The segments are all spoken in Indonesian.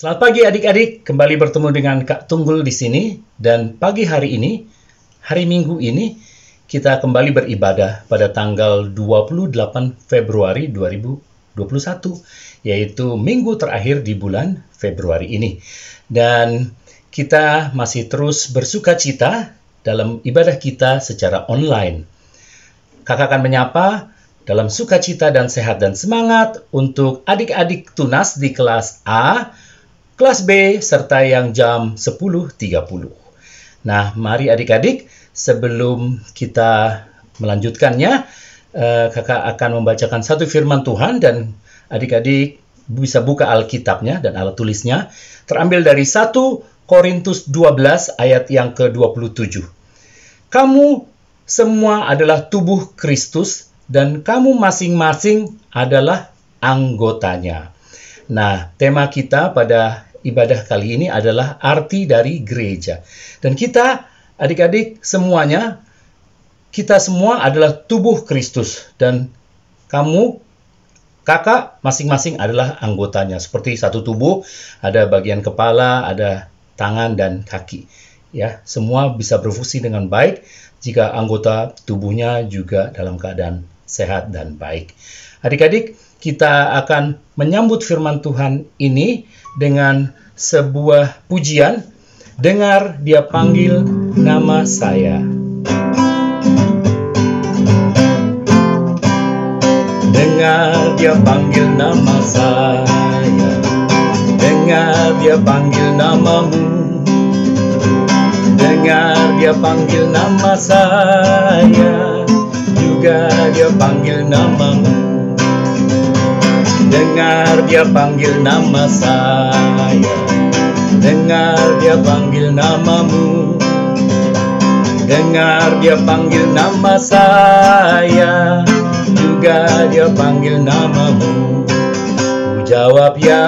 Selamat pagi adik-adik, kembali bertemu dengan Kak Tunggul di sini. Dan pagi hari ini, hari Minggu ini, kita kembali beribadah pada tanggal 28 Februari 2021, yaitu minggu terakhir di bulan Februari ini. Dan kita masih terus bersuka cita dalam ibadah kita secara online. Kakak akan menyapa dalam sukacita dan sehat dan semangat untuk adik-adik tunas di kelas A, kelas B, serta yang jam 10.30. Nah, mari adik-adik, sebelum kita melanjutkannya, kakak akan membacakan satu firman Tuhan dan adik-adik bisa buka Alkitabnya dan alat tulisnya. Terambil dari 1 Korintus 12 ayat yang ke-27. Kamu semua adalah tubuh Kristus dan kamu masing-masing adalah anggotanya. Nah, tema kita pada ibadah kali ini adalah arti dari gereja. Dan kita, adik-adik semuanya, kita semua adalah tubuh Kristus. Dan kamu, kakak, masing-masing adalah anggotanya. Seperti satu tubuh, ada bagian kepala, ada tangan dan kaki. Ya, semua bisa berfungsi dengan baik jika anggota tubuhnya juga dalam keadaan sehat dan baik. Adik-adik, kita akan menyambut firman Tuhan ini dengan sebuah pujian. Dengar dia panggil nama saya. Dengar dia panggil nama saya. Dengar dia panggil namamu. Dengar dia panggil nama saya. Juga dia panggil namamu. Dengar dia panggil nama saya. Dengar dia panggil namamu. Dengar dia panggil nama saya. Juga dia panggil namamu. Ku jawab ya,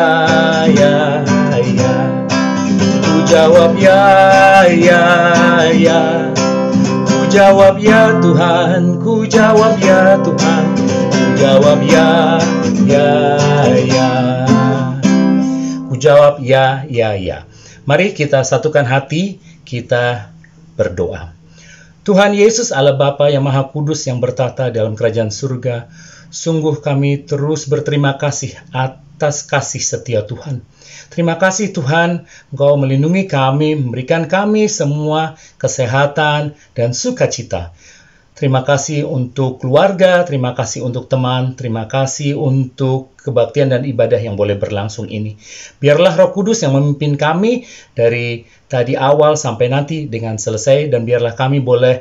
ya, ya. Ku jawab ya, ya, ya. Ku jawab ya Tuhan. Ku jawab ya Tuhan. Ku jawab ya, ya, ya. Ku jawab ya, ya, ya. Mari kita satukan hati, kita berdoa. Tuhan Yesus Allah Bapa yang Maha Kudus yang bertata dalam kerajaan surga, sungguh kami terus berterima kasih atas kasih setia Tuhan. Terima kasih Tuhan, Engkau melindungi kami, memberikan kami semua kesehatan dan sukacita. Terima kasih untuk keluarga, terima kasih untuk teman, terima kasih untuk kebaktian dan ibadah yang boleh berlangsung ini. Biarlah Roh Kudus yang memimpin kami dari tadi awal sampai nanti dengan selesai, dan biarlah kami boleh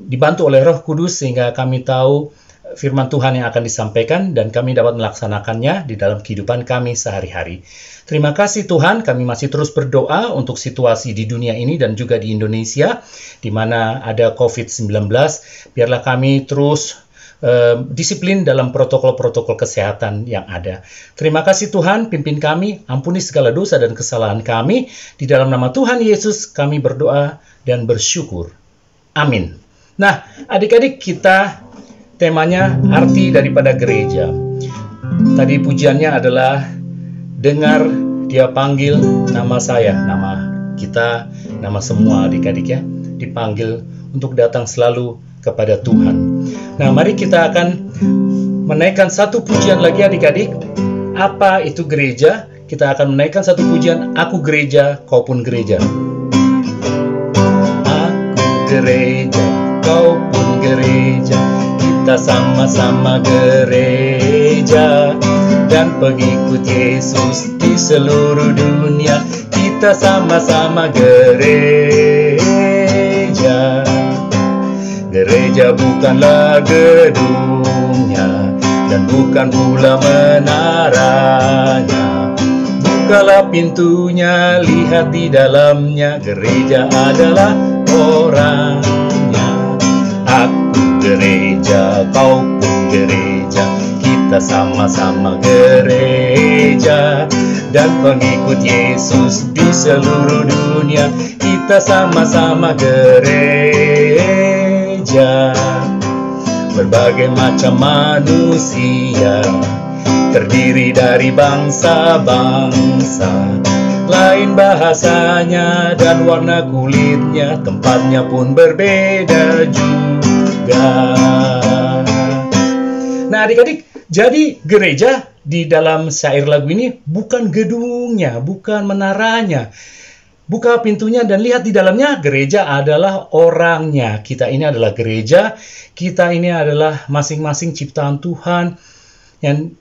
dibantu oleh Roh Kudus sehingga kami tahu firman Tuhan yang akan disampaikan dan kami dapat melaksanakannya di dalam kehidupan kami sehari-hari. Terima kasih Tuhan, kami masih terus berdoa untuk situasi di dunia ini dan juga di Indonesia, di mana ada COVID-19. Biarlah kami terus disiplin dalam protokol-protokol kesehatan yang ada. Terima kasih Tuhan, pimpin kami, ampuni segala dosa dan kesalahan kami. Di dalam nama Tuhan Yesus kami berdoa dan bersyukur. Amin. Nah, adik-adik, kita temanya arti daripada gereja. Tadi pujiannya adalah dengar dia panggil nama saya, nama kita, nama semua adik-adik ya, dipanggil untuk datang selalu kepada Tuhan. Nah, mari kita akan menaikkan satu pujian lagi adik-adik. Apa itu gereja? Kita akan menaikkan satu pujian, aku gereja, kau pun gereja. Aku gereja, kau pun gereja. Kita sama-sama gereja dan pengikut Yesus di seluruh dunia. Kita sama-sama gereja. Gereja bukanlah gedungnya dan bukan pula menaranya. Bukalah pintunya, lihat di dalamnya. Gereja adalah orangnya. Aku gereja, kau pun gereja. Kita sama-sama gereja dan pengikut Yesus di seluruh dunia. Kita sama-sama gereja. Berbagai macam manusia terdiri dari bangsa-bangsa, lain bahasanya dan warna kulitnya, tempatnya pun berbeda juga. Nah adik-adik, jadi gereja di dalam syair lagu ini bukan gedungnya, bukan menaranya. Buka pintunya dan lihat di dalamnya, gereja adalah orangnya. Kita ini adalah gereja, kita ini adalah masing-masing ciptaan Tuhan yang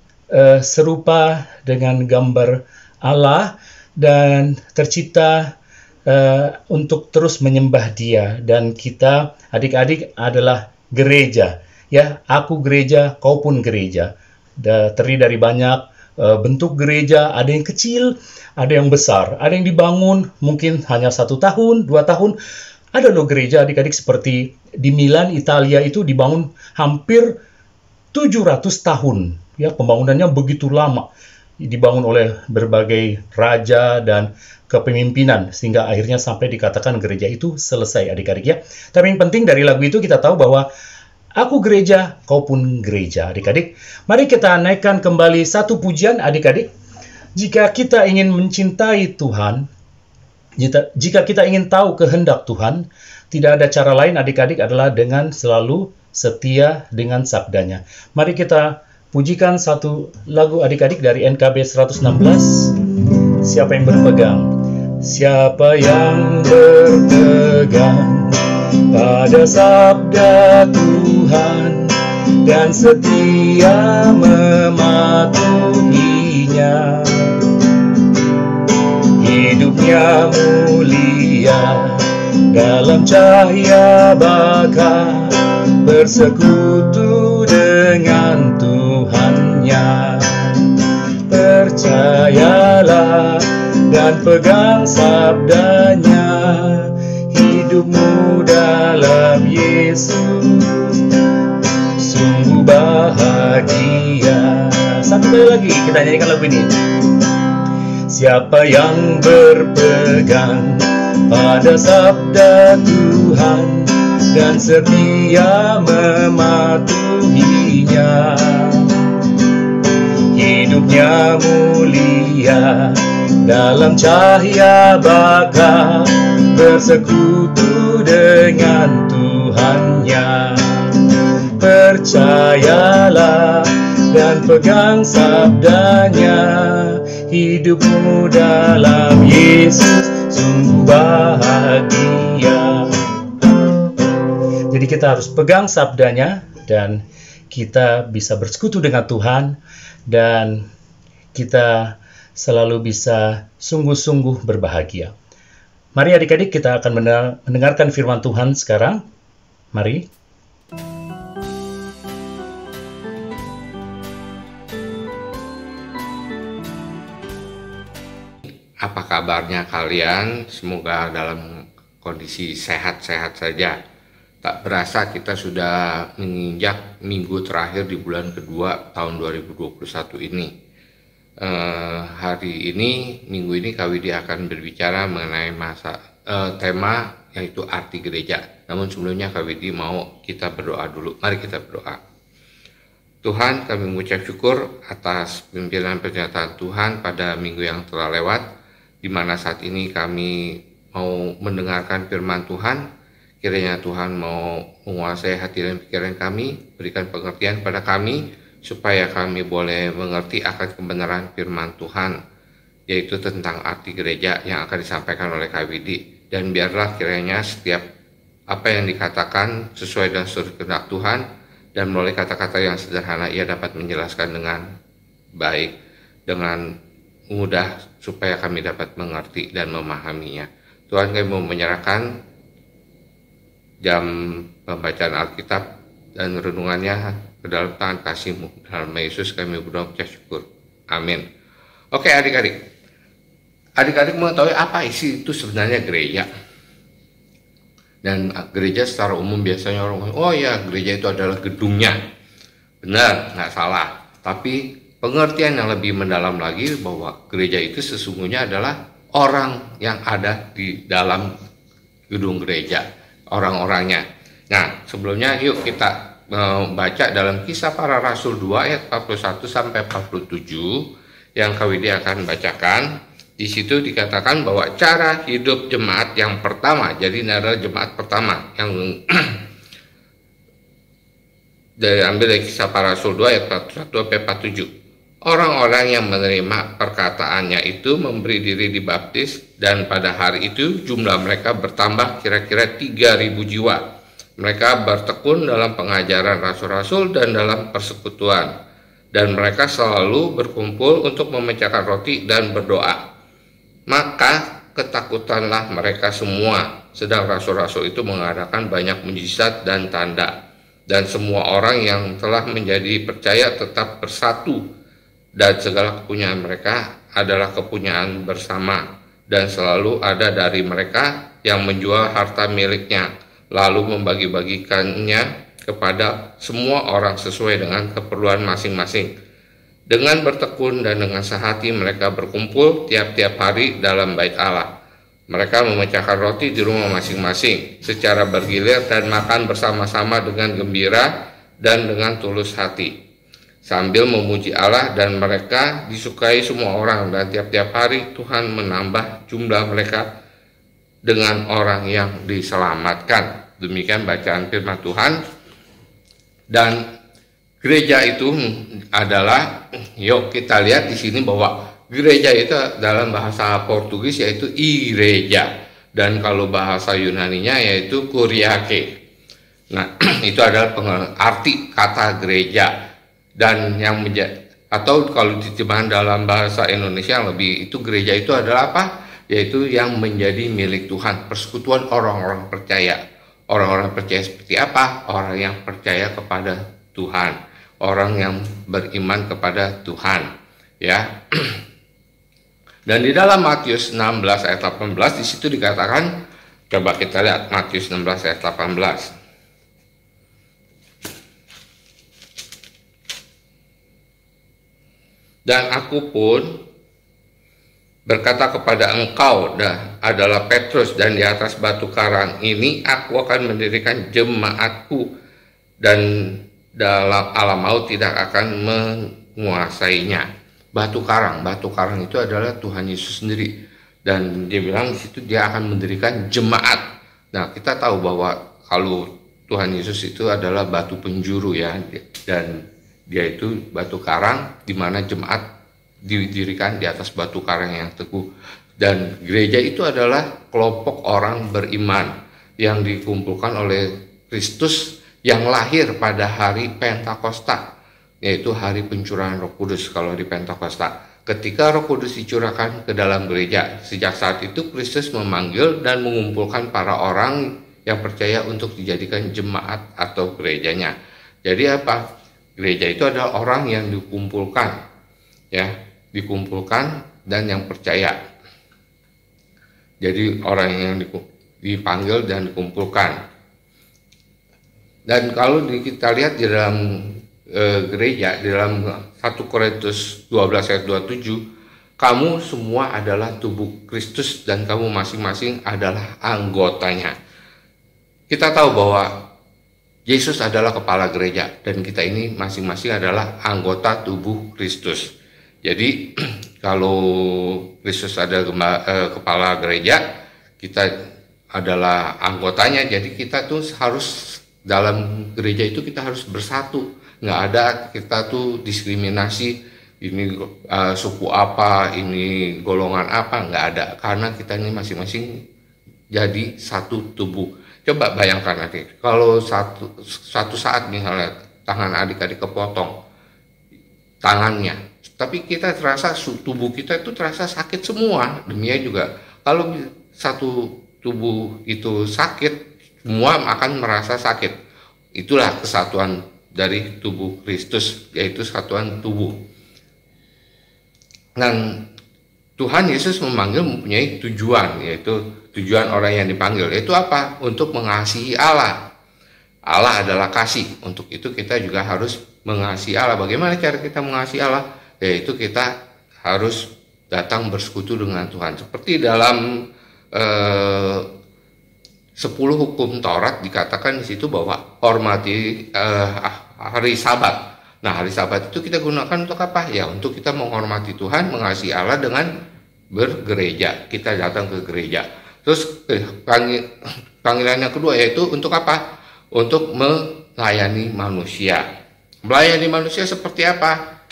serupa dengan gambar Allah dan tercipta untuk terus menyembah Dia. Dan kita adik-adik adalah gereja. Ya, aku gereja, kau pun gereja. Terdiri dari banyak bentuk gereja, ada yang kecil, ada yang besar, ada yang dibangun mungkin hanya 1 tahun, 2 tahun. Ada loh gereja adik-adik seperti di Milan, Italia itu dibangun hampir 700 tahun. Ya, pembangunannya begitu lama. Dibangun oleh berbagai raja dan kepemimpinan sehingga akhirnya sampai dikatakan gereja itu selesai adik-adik ya. Tapi yang penting dari lagu itu kita tahu bahwa aku gereja, kau pun gereja, adik-adik. Mari kita naikkan kembali satu pujian, adik-adik. Jika kita ingin mencintai Tuhan, jika kita ingin tahu kehendak Tuhan, tidak ada cara lain, adik-adik, adalah dengan selalu setia dengan sabdanya. Mari kita pujikan satu lagu adik-adik dari NKB 116. Siapa yang berpegang? Siapa yang berpegang pada sabda Tuhan dan setia mematuhinya, hidupnya mulia dalam cahaya baka, bersekutu dengan Tuhannya. Percayalah dan pegang sabdanya, hidupmu dalam Yesus sungguh bahagia. Satu kali lagi kita nyanyikan lagu ini. Siapa yang berpegang pada sabda Tuhan dan setia mematuhinya, hidupnya mulia dalam cahaya baka, bersekutu dengan Tuhannya. Percayalah dan pegang sabdanya, hidupmu dalam Yesus sungguh bahagia. Jadi kita harus pegang sabdanya dan kita bisa bersekutu dengan Tuhan dan kita selalu bisa sungguh-sungguh berbahagia. Mari adik-adik kita akan mendengarkan firman Tuhan sekarang. Mari. Apa kabarnya kalian? Semoga dalam kondisi sehat-sehat saja. Tak berasa kita sudah menginjak minggu terakhir di bulan kedua tahun 2021 ini. Hari ini, minggu ini KWD akan berbicara mengenai tema yaitu arti gereja. Namun sebelumnya KWD mau kita berdoa dulu. Mari kita berdoa. Tuhan, kami mengucap syukur atas pimpinan pernyataan Tuhan pada minggu yang telah lewat, di mana saat ini kami mau mendengarkan firman Tuhan. Kiranya Tuhan mau menguasai hati dan pikiran kami, berikan pengertian pada kami, supaya kami boleh mengerti akan kebenaran firman Tuhan, yaitu tentang arti gereja yang akan disampaikan oleh KWD. Dan biarlah kiranya setiap apa yang dikatakan sesuai dengan seluruh kehendak Tuhan, dan melalui kata-kata yang sederhana ia dapat menjelaskan dengan baik, dengan mudah, supaya kami dapat mengerti dan memahaminya. Tuhan, kami mau menyerahkan jam pembacaan Alkitab dan renungannya ke dalam tangan kasih-Mu. Dalam nama Yesus kami berdoa mengucap syukur. Amin. Oke adik-adik. Adik-adik mengetahui apa isi itu sebenarnya gereja? Dan gereja secara umum biasanya orang, oh ya gereja itu adalah gedungnya. Benar, nggak salah. Tapi pengertian yang lebih mendalam lagi bahwa gereja itu sesungguhnya adalah orang yang ada di dalam gedung gereja, orang-orangnya. Nah, sebelumnya yuk kita baca dalam Kisah Para Rasul 2 ayat 41 sampai 47 yang Kak Widi akan bacakan. Di situ dikatakan bahwa cara hidup jemaat yang pertama, jadi ini adalah jemaat pertama yang diambil dari Kisah Para Rasul 2 ayat 41 sampai 47. Orang-orang yang menerima perkataannya itu memberi diri dibaptis, dan pada hari itu jumlah mereka bertambah kira-kira 3.000 jiwa. Mereka bertekun dalam pengajaran rasul-rasul dan dalam persekutuan, dan mereka selalu berkumpul untuk memecahkan roti dan berdoa. Maka ketakutanlah mereka semua, sedang rasul-rasul itu mengadakan banyak mujizat dan tanda. Dan semua orang yang telah menjadi percaya tetap bersatu, dan segala kepunyaan mereka adalah kepunyaan bersama. Dan selalu ada dari mereka yang menjual harta miliknya, lalu membagi-bagikannya kepada semua orang sesuai dengan keperluan masing-masing. Dengan bertekun dan dengan sehati mereka berkumpul tiap-tiap hari dalam bait Allah. Mereka memecahkan roti di rumah masing-masing secara bergilir dan makan bersama-sama dengan gembira dan dengan tulus hati, sambil memuji Allah, dan mereka disukai semua orang, dan tiap-tiap hari Tuhan menambah jumlah mereka dengan orang yang diselamatkan. Demikian bacaan firman Tuhan. Dan gereja itu adalah, yuk kita lihat di sini bahwa gereja itu dalam bahasa Portugis yaitu ireja, dan kalau bahasa Yunaninya yaitu kuriake. Nah, itu adalah arti kata gereja. Dan yang atau kalau diterjemahkan dalam bahasa Indonesia yang lebih, itu gereja itu adalah apa? Yaitu yang menjadi milik Tuhan, persekutuan orang-orang percaya. Orang-orang percaya seperti apa? Orang yang percaya kepada Tuhan, orang yang beriman kepada Tuhan, ya. Dan di dalam Matius 16 ayat 18 di situ dikatakan, coba kita lihat Matius 16 ayat 18. Dan aku pun berkata kepada engkau adalah Petrus, dan di atas batu karang ini aku akan mendirikan jemaatku, dan dalam alam maut tidak akan menguasainya. Batu karang itu adalah Tuhan Yesus sendiri, dan dia bilang di situ dia akan mendirikan jemaat. Nah, kita tahu bahwa kalau Tuhan Yesus itu adalah batu penjuru, ya, dan dia itu batu karang di mana jemaat didirikan di atas batu karang yang teguh. Dan gereja itu adalah kelompok orang beriman yang dikumpulkan oleh Kristus yang lahir pada hari Pentakosta, yaitu hari pencurahan Roh Kudus. Kalau di Pentakosta, ketika Roh Kudus dicurahkan ke dalam gereja, sejak saat itu Kristus memanggil dan mengumpulkan para orang yang percaya untuk dijadikan jemaat atau gerejanya. Jadi apa? Gereja itu adalah orang yang dikumpulkan, ya, dikumpulkan dan yang percaya. Jadi orang yang dipanggil dan dikumpulkan. Dan kalau kita lihat di dalam gereja, di dalam 1 Korintus 12 ayat 27, kamu semua adalah tubuh Kristus dan kamu masing-masing adalah anggotanya. Kita tahu bahwa Yesus adalah kepala gereja dan kita ini masing-masing adalah anggota tubuh Kristus. Jadi kalau Kristus adalah kepala gereja, kita adalah anggotanya. Jadi kita tuh harus dalam gereja itu kita harus bersatu. Nggak ada kita tuh diskriminasi, ini suku apa, ini golongan apa, nggak ada. Karena kita ini masing-masing jadi satu tubuh. Coba bayangkan nanti, kalau satu saat misalnya tangan adik-adik kepotong tangannya, tapi kita terasa tubuh kita itu terasa sakit semua. Demikian juga kalau satu tubuh itu sakit, semua akan merasa sakit. Itulah kesatuan dari tubuh Kristus, yaitu satuan tubuh. Dan Tuhan Yesus memanggil mempunyai tujuan, yaitu tujuan orang yang dipanggil. Itu apa? Untuk mengasihi Allah. Allah adalah kasih. Untuk itu kita juga harus mengasihi Allah. Bagaimana cara kita mengasihi Allah? Yaitu kita harus datang bersekutu dengan Tuhan. Seperti dalam 1 10 hukum Taurat dikatakan di situ bahwa hormati hari Sabat. Nah, hari Sabat itu kita gunakan untuk apa? Ya, untuk kita menghormati Tuhan, mengasihi Allah dengan bergereja. Kita datang ke gereja. Terus panggilan yang kedua yaitu untuk apa? Untuk melayani manusia. Melayani manusia seperti apa?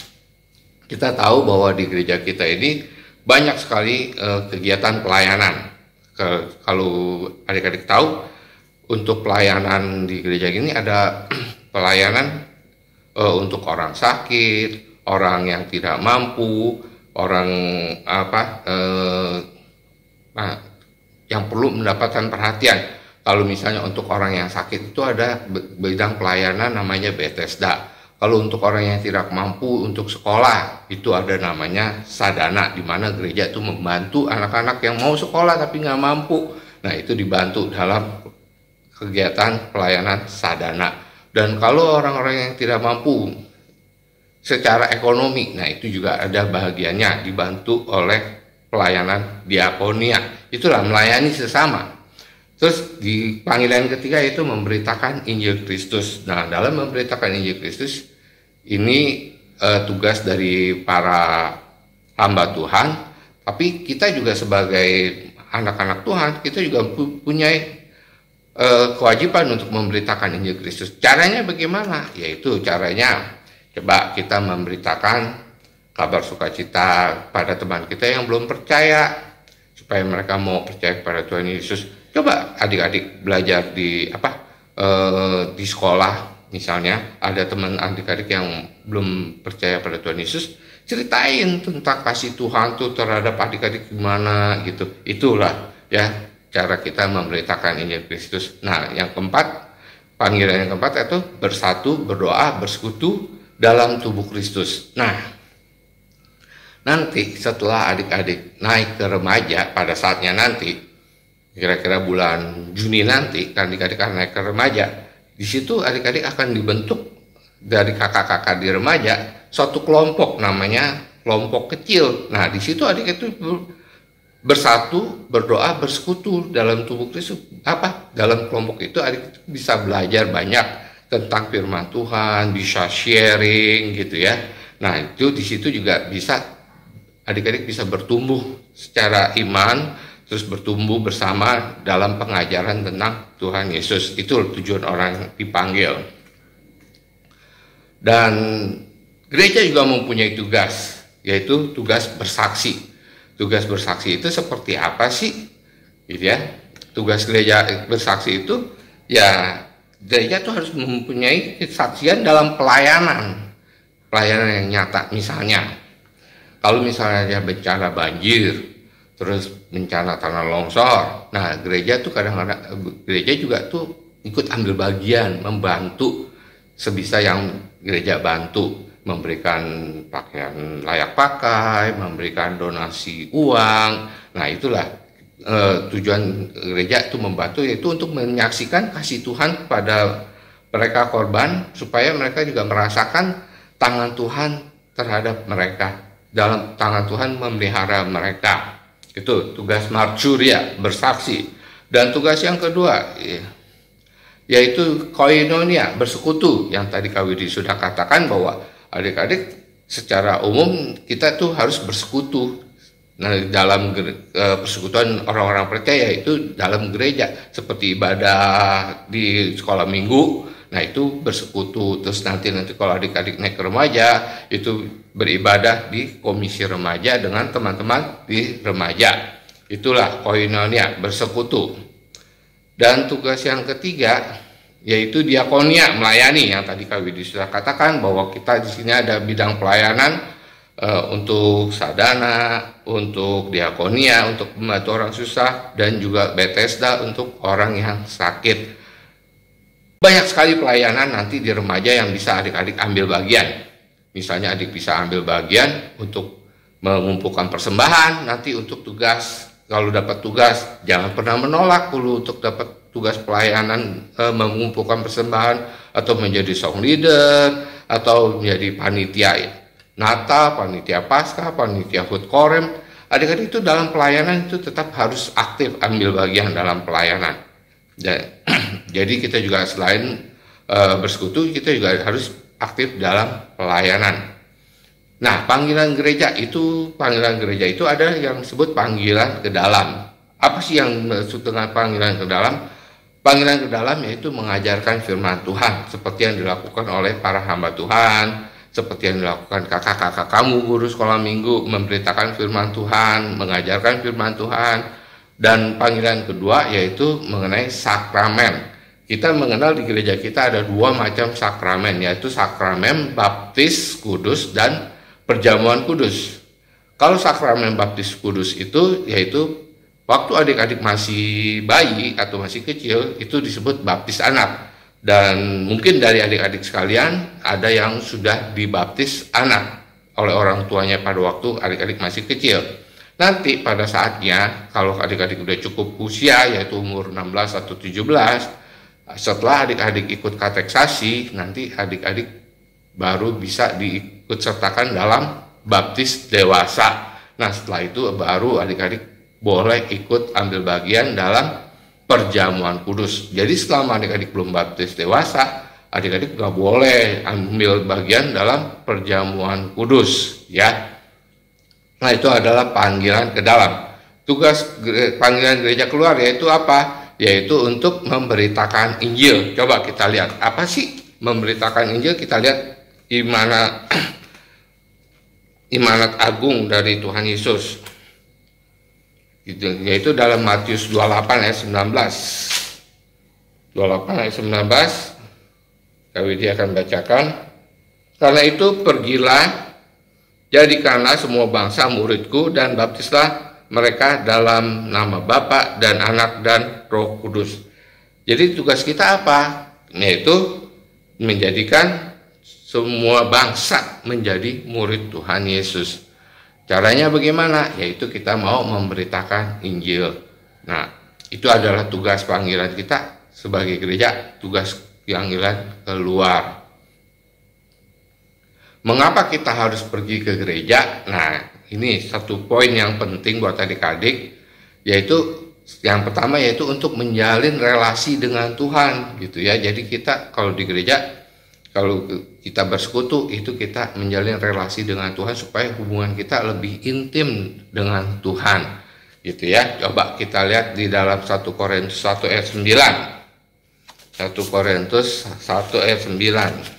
Kita tahu bahwa di gereja kita ini banyak sekali kegiatan pelayanan. Kalau adik-adik tahu, untuk pelayanan di gereja ini ada pelayanan untuk orang sakit, orang yang tidak mampu, orang yang perlu mendapatkan perhatian. Kalau misalnya untuk orang yang sakit itu ada bidang pelayanan namanya Bethesda. Kalau untuk orang yang tidak mampu untuk sekolah itu ada namanya Sadana, di mana gereja itu membantu anak-anak yang mau sekolah tapi nggak mampu. Nah, itu dibantu dalam kegiatan pelayanan Sadana. Dan kalau orang-orang yang tidak mampu secara ekonomi, nah itu juga ada bahagiannya, dibantu oleh pelayanan diakonia. Itulah melayani sesama. Terus di panggilan ketiga itu memberitakan Injil Kristus. Nah, dalam memberitakan Injil Kristus ini tugas dari para hamba Tuhan, tapi kita juga sebagai anak-anak Tuhan, kita juga punya kewajiban untuk memberitakan Injil Kristus. Caranya bagaimana? Yaitu caranya coba kita memberitakan kabar sukacita pada teman kita yang belum percaya, supaya mereka mau percaya kepada Tuhan Yesus. Coba adik-adik belajar di sekolah, misalnya ada teman adik-adik yang belum percaya pada Tuhan Yesus, ceritain tentang kasih Tuhan tuh terhadap adik-adik gimana gitu. Itulah ya cara kita memberitakan Injil Kristus. Nah, yang keempat, panggilan yang keempat itu bersatu, berdoa, bersekutu dalam tubuh Kristus. Nah, nanti setelah adik-adik naik ke remaja, pada saatnya nanti, kira-kira bulan Juni nanti, kan adik-adik akan naik ke remaja. Di situ adik-adik akan dibentuk dari kakak-kakak di remaja suatu kelompok, namanya kelompok kecil. Nah, di situ adik itu bersatu, berdoa, bersekutu dalam tubuh Kristus. Apa? Dalam kelompok itu adik bisa belajar banyak tentang firman Tuhan, bisa sharing gitu ya. Nah, itu di situ juga bisa adik-adik bisa bertumbuh secara iman, terus bertumbuh bersama dalam pengajaran tentang Tuhan Yesus. Itu tujuan orang dipanggil. Dan gereja juga mempunyai tugas, yaitu tugas bersaksi. Tugas bersaksi itu seperti apa sih? Gitu ya. Tugas gereja bersaksi itu ya gereja tuh harus mempunyai kesaksian dalam pelayanan. Pelayanan yang nyata. Misalnya, kalau misalnya ada bencana banjir, terus bencana tanah longsor, nah gereja tuh kadang-kadang gereja juga tuh ikut ambil bagian, membantu sebisa yang gereja bantu, memberikan pakaian layak pakai, memberikan donasi uang. Nah, itulah tujuan gereja itu membantu, yaitu untuk menyaksikan kasih Tuhan kepada mereka korban, supaya mereka juga merasakan tangan Tuhan terhadap mereka, dalam tangan Tuhan memelihara mereka. Itu tugas marturia, bersaksi. Dan tugas yang kedua yaitu koinonia, bersekutu, yang tadi Kak Widi sudah katakan bahwa adik-adik secara umum kita tuh harus bersekutu. Nah, dalam persekutuan orang-orang percaya itu dalam gereja, seperti ibadah di sekolah minggu. Nah, itu bersekutu. Terus nanti kalau adik-adik naik ke remaja, itu beribadah di komisi remaja dengan teman-teman di remaja. Itulah koinonia, bersekutu. Dan tugas yang ketiga yaitu diakonia, melayani, yang tadi Kak Widi sudah katakan bahwa kita di sini ada bidang pelayanan untuk sadana, untuk diakonia, untuk membantu orang susah, dan juga Bethesda untuk orang yang sakit. Banyak sekali pelayanan nanti di remaja yang bisa adik-adik ambil bagian. Misalnya adik bisa ambil bagian untuk mengumpulkan persembahan, nanti untuk tugas, kalau dapat tugas jangan pernah menolak dulu untuk dapat tugas pelayanan, mengumpulkan persembahan, atau menjadi song leader, atau menjadi panitia Natal, panitia Paskah, panitia Hut Korem. Adik-adik itu dalam pelayanan itu tetap harus aktif ambil bagian dalam pelayanan. Jadi kita juga selain bersekutu, kita juga harus aktif dalam pelayanan. Nah, panggilan gereja itu ada yang disebut panggilan ke dalam. Apa sih yang maksud dengan panggilan ke dalam? Panggilan ke dalam yaitu mengajarkan firman Tuhan, seperti yang dilakukan oleh para hamba Tuhan, seperti yang dilakukan kakak-kakak kamu guru sekolah minggu, memberitakan firman Tuhan, mengajarkan firman Tuhan. Dan panggilan kedua yaitu mengenai sakramen. Kita mengenal di gereja kita ada 2 macam sakramen, yaitu sakramen baptis kudus dan perjamuan kudus. Kalau sakramen baptis kudus itu yaitu waktu adik-adik masih bayi atau masih kecil, itu disebut baptis anak. Dan mungkin dari adik-adik sekalian ada yang sudah dibaptis anak oleh orang tuanya pada waktu adik-adik masih kecil. Nanti pada saatnya kalau adik-adik udah cukup usia, yaitu umur 16 atau 17, setelah adik-adik ikut kateksasi, nanti adik-adik baru bisa diikut sertakan dalam baptis dewasa. Nah, setelah itu baru adik-adik boleh ikut ambil bagian dalam perjamuan kudus. Jadi selama adik-adik belum baptis dewasa, adik-adik nggak boleh ambil bagian dalam perjamuan kudus, ya. Nah, itu adalah panggilan ke dalam. Tugas panggilan gereja keluar yaitu apa? Yaitu untuk memberitakan Injil. Coba kita lihat, apa sih memberitakan Injil? Kita lihat imanat agung dari Tuhan Yesus, yaitu dalam Matius 28 ayat 19. 28 ayat 19, Kawidi akan bacakan. Karena itu pergilah, jadikanlah semua bangsa muridku dan baptislah mereka dalam nama Bapa dan Anak dan Roh Kudus. Jadi tugas kita apa? Yaitu menjadikan semua bangsa menjadi murid Tuhan Yesus. Caranya bagaimana? Yaitu kita mau memberitakan Injil. Nah, itu adalah tugas panggilan kita sebagai gereja, tugas panggilan keluar. Mengapa kita harus pergi ke gereja? Nah, ini satu poin yang penting buat adik-adik, yaitu yang pertama yaitu untuk menjalin relasi dengan Tuhan, gitu ya. Jadi kita kalau di gereja, kalau kita bersekutu itu kita menjalin relasi dengan Tuhan supaya hubungan kita lebih intim dengan Tuhan, gitu ya. Coba kita lihat di dalam 1 Korintus 1 ayat 9. 1 Korintus 1 ayat 9.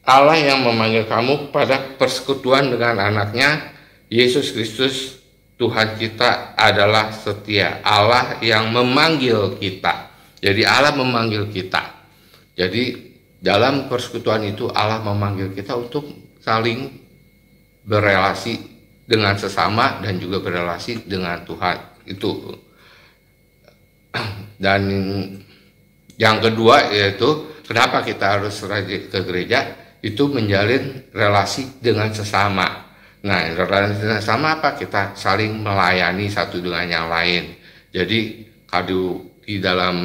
Allah yang memanggil kamu pada persekutuan dengan anaknya Yesus Kristus Tuhan kita adalah setia. Allah yang memanggil kita. Jadi Allah memanggil kita. Jadi dalam persekutuan itu Allah memanggil kita untuk saling berelasi dengan sesama dan juga berelasi dengan Tuhan. Itu. Dan yang kedua yaitu kenapa kita harus ke gereja? Itu menjalin relasi dengan sesama. Nah, relasi sama apa? Kita saling melayani satu dengan yang lain. Jadi kalau di dalam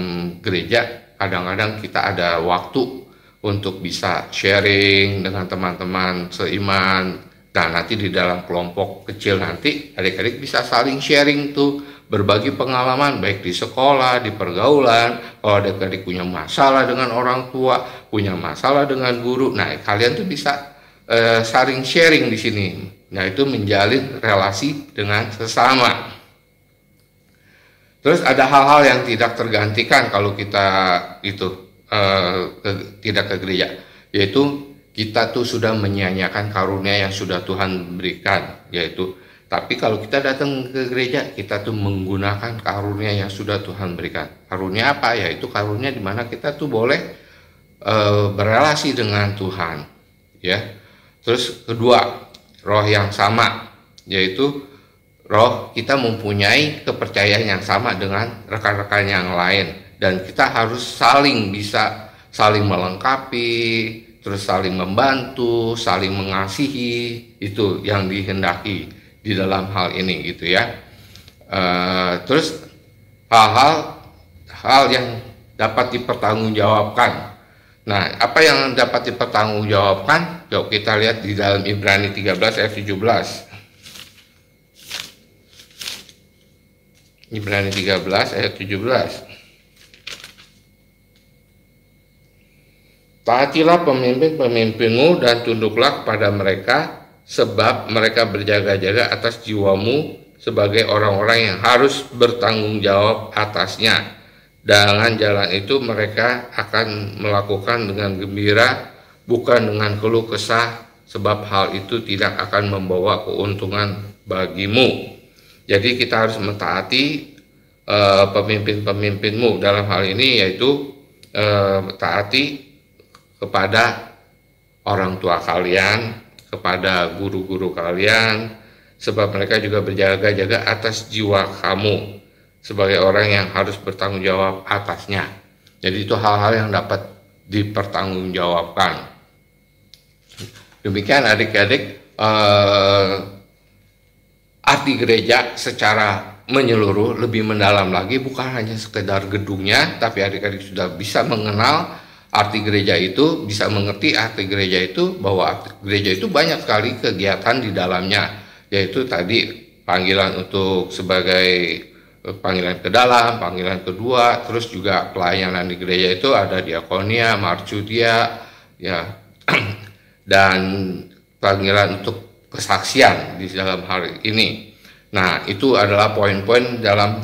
gereja kadang-kadang kita ada waktu untuk bisa sharing dengan teman-teman seiman. Dan nanti di dalam kelompok kecil nanti adik-adik bisa saling sharing tuh, berbagi pengalaman baik di sekolah, di pergaulan. Kalau adik-adik punya masalah dengan orang tua, punya masalah dengan guru, nah kalian tuh bisa saling sharing di sini. Nah, itu menjalin relasi dengan sesama. Terus ada hal-hal yang tidak tergantikan kalau kita itu tidak ke gereja, yaitu kita tuh sudah menyia-nyiakan karunia yang sudah Tuhan berikan, yaitu tapi kalau kita datang ke gereja, kita tuh menggunakan karunia yang sudah Tuhan berikan. Karunia apa? Yaitu karunia di mana kita tuh boleh berelasi dengan Tuhan, ya. Terus kedua, roh yang sama, yaitu roh kita mempunyai kepercayaan yang sama dengan rekan-rekan yang lain, dan kita harus bisa saling melengkapi, terus saling membantu, saling mengasihi. Itu yang dihendaki di dalam hal ini, gitu ya. Terus hal yang dapat dipertanggungjawabkan. Nah, apa yang dapat dipertanggungjawabkan? Yuk kita lihat di dalam Ibrani 13 ayat 17. Ibrani 13 ayat 17. Taatilah pemimpin-pemimpinmu dan tunduklah kepada mereka, sebab mereka berjaga-jaga atas jiwamu sebagai orang-orang yang harus bertanggung jawab atasnya. Dengan jalan itu mereka akan melakukan dengan gembira, bukan dengan keluh kesah, sebab hal itu tidak akan membawa keuntungan bagimu. Jadi kita harus mentaati pemimpin-pemimpinmu, dalam hal ini yaitu taati kepada orang tua kalian, kepada guru-guru kalian, sebab mereka juga berjaga-jaga atas jiwa kamu sebagai orang yang harus bertanggung jawab atasnya. Jadi itu hal-hal yang dapat dipertanggungjawabkan. Demikian adik-adik, arti gereja secara menyeluruh, lebih mendalam lagi, bukan hanya sekedar gedungnya, tapi adik-adik sudah bisa mengenal arti gereja itu, bisa mengerti arti gereja itu, bahwa arti gereja itu banyak sekali kegiatan di dalamnya, yaitu tadi panggilan untuk sebagai panggilan ke dalam, panggilan kedua, terus juga pelayanan di gereja itu ada diakonia, marcudia, ya, dan panggilan untuk kesaksian di dalam hal ini. Nah, itu adalah poin-poin dalam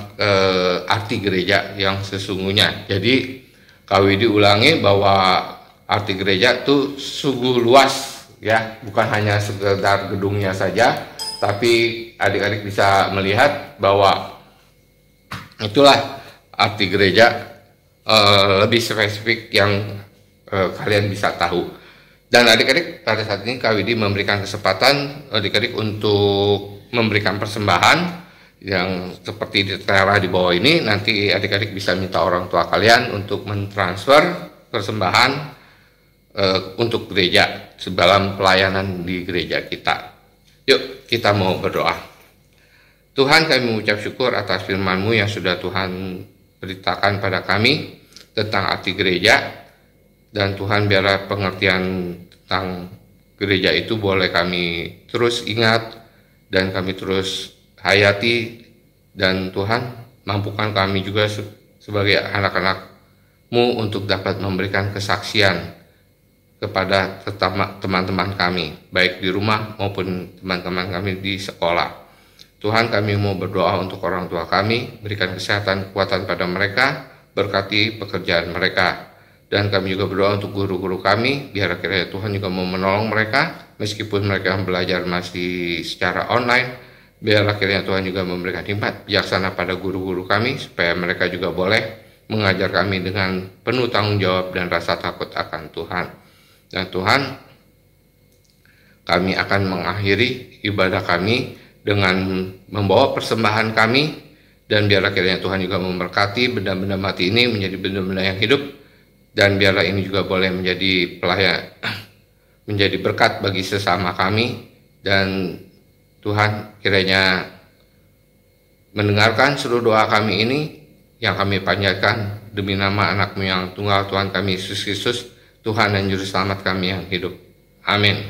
arti gereja yang sesungguhnya. Jadi KWD ulangi bahwa arti gereja itu sungguh luas, ya, bukan hanya sekedar gedungnya saja, tapi adik-adik bisa melihat bahwa itulah arti gereja lebih spesifik yang kalian bisa tahu. Dan adik-adik, pada saat ini KWD memberikan kesempatan adik-adik untuk memberikan persembahan yang seperti ditera di bawah ini. Nanti adik-adik bisa minta orang tua kalian untuk mentransfer persembahan untuk gereja dalam pelayanan di gereja kita. Yuk kita mau berdoa. Tuhan, kami mengucap syukur atas firman-Mu yang sudah Tuhan beritakan pada kami tentang arti gereja. Dan Tuhan, biarlah pengertian tentang gereja itu boleh kami terus ingat dan kami terus hayati, dan Tuhan mampukan kami juga sebagai anak-anak-Mu untuk dapat memberikan kesaksian kepada teman-teman kami, baik di rumah maupun teman-teman kami di sekolah. Tuhan, kami mau berdoa untuk orang tua kami, berikan kesehatan, kekuatan pada mereka, berkati pekerjaan mereka. Dan kami juga berdoa untuk guru-guru kami, biar akhirnya Tuhan juga mau menolong mereka, meskipun mereka belajar masih secara online. Biar akhirnya Tuhan juga memberikan hikmat bijaksana pada guru-guru kami, supaya mereka juga boleh mengajar kami dengan penuh tanggung jawab dan rasa takut akan Tuhan. Dan Tuhan, kami akan mengakhiri ibadah kami dengan membawa persembahan kami, dan biar akhirnya Tuhan juga memberkati benda-benda mati ini menjadi benda-benda yang hidup, dan biarlah ini juga boleh menjadi menjadi berkat bagi sesama kami. Dan Tuhan kiranya mendengarkan seluruh doa kami ini yang kami panjatkan demi nama anak-Mu yang tunggal, Tuhan kami Yesus Kristus, Tuhan dan Juru Selamat kami yang hidup. Amin.